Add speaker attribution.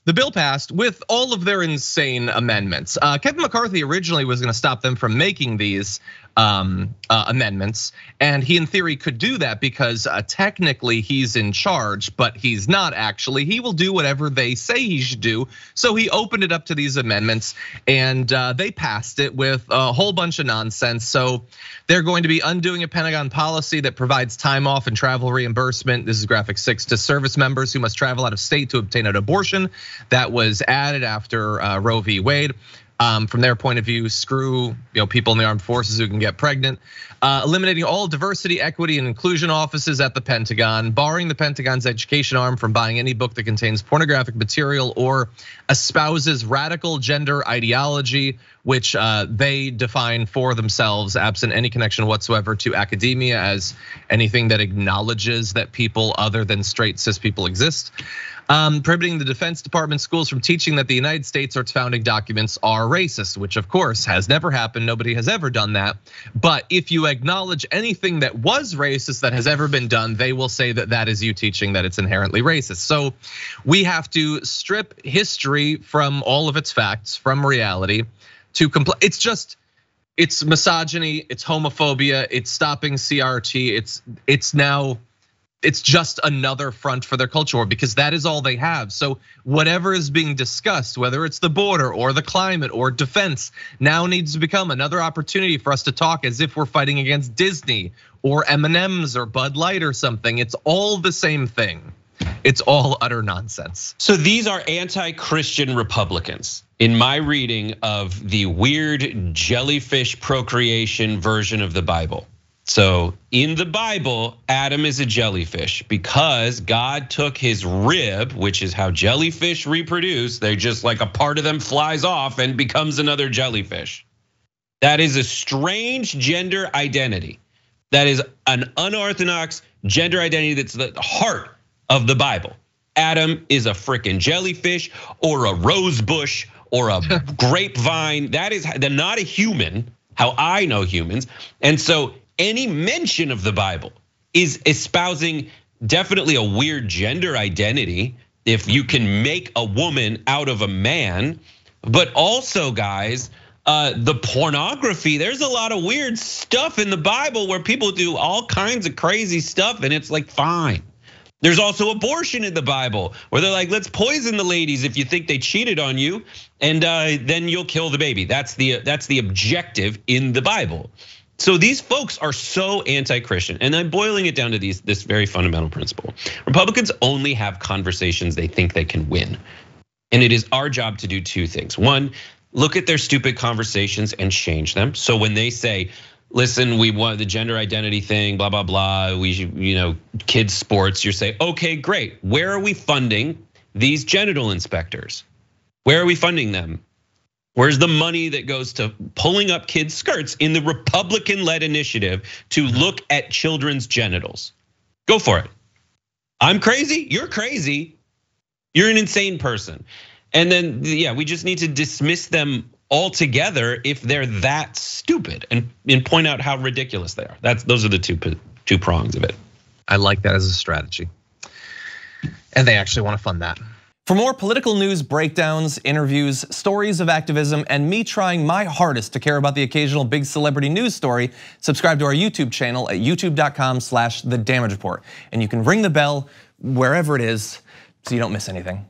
Speaker 1: the bill passed with all of their insane amendments. Kevin McCarthy originally was going to stop them from making these amendments, and he in theory could do that because technically he's in charge, but he's not actually. He will do whatever they say he should do. So he opened it up to these amendments, and they passed it with a whole bunch of nonsense. So they're going to be undoing a Pentagon policy that provides time off and travel reimbursement. This is graphic 6 to service members who must travel out of state to obtain an abortion. That was added after Roe v. Wade. From their point of view, screw people in the armed forces who can get pregnant. Eliminating all diversity, equity, and inclusion offices at the Pentagon, barring the Pentagon's education arm from buying any book that contains pornographic material or espouses radical gender ideology, which they define for themselves, absent any connection whatsoever to academia, as anything that acknowledges that people other than straight cis people exist. Prohibiting the Defense Department schools from teaching that the United States or its founding documents are racist, which of course has never happened. Nobody has ever done that. But if you acknowledge anything that was racist that has ever been done, they will say that that is you teaching that it's inherently racist. So we have to strip history from all of its facts, from reality, to comply. It's misogyny, it's homophobia, it's stopping CRT, it's just another front for their culture war, because that is all they have. So whatever is being discussed, whether it's the border or the climate or defense, now needs to become another opportunity for us to talk as if we're fighting against Disney or M&Ms or Bud Light or something. It's all the same thing. It's all utter nonsense.
Speaker 2: So these are anti-Christian Republicans in my reading of the weird jellyfish procreation version of the Bible. So in the Bible, Adam is a jellyfish because God took his rib, which is how jellyfish reproduce. They just like a part of them flies off and becomes another jellyfish. That is a strange gender identity. That is an unorthodox gender identity that's the heart of the Bible. Adam is a frickin' jellyfish or a rose bush or a grapevine. That is not a human, how I know humans. And so any mention of the Bible is espousing definitely a weird gender identity if you can make a woman out of a man. But also, guys, the pornography, there's a lot of weird stuff in the Bible where people do all kinds of crazy stuff and it's like fine. There's also abortion in the Bible where they're like, let's poison the ladies if you think they cheated on you, and then you'll kill the baby. That's the objective in the Bible. So these folks are so anti-Christian, and I'm boiling it down to this very fundamental principle. Republicans only have conversations they think they can win. And it is our job to do two things. One, look at their stupid conversations and change them. So when they say, listen, we want the gender identity thing, blah, blah, blah, we should, kids sports, you say, okay, great. Where are we funding these genital inspectors? Where are we funding them? Where's the money that goes to pulling up kids' skirts in the Republican-led initiative to look at children's genitals? Go for it. I'm crazy, you're crazy. You're an insane person. And then, yeah, we just need to dismiss them altogether if they're that stupid and point out how ridiculous they are. Those are the two prongs of it.
Speaker 1: I like that as a strategy. And they actually want to fund that.
Speaker 3: For more political news breakdowns, interviews, stories of activism, and me trying my hardest to care about the occasional big celebrity news story, subscribe to our YouTube channel at youtube.com/thedamagereport. And you can ring the bell wherever it is so you don't miss anything.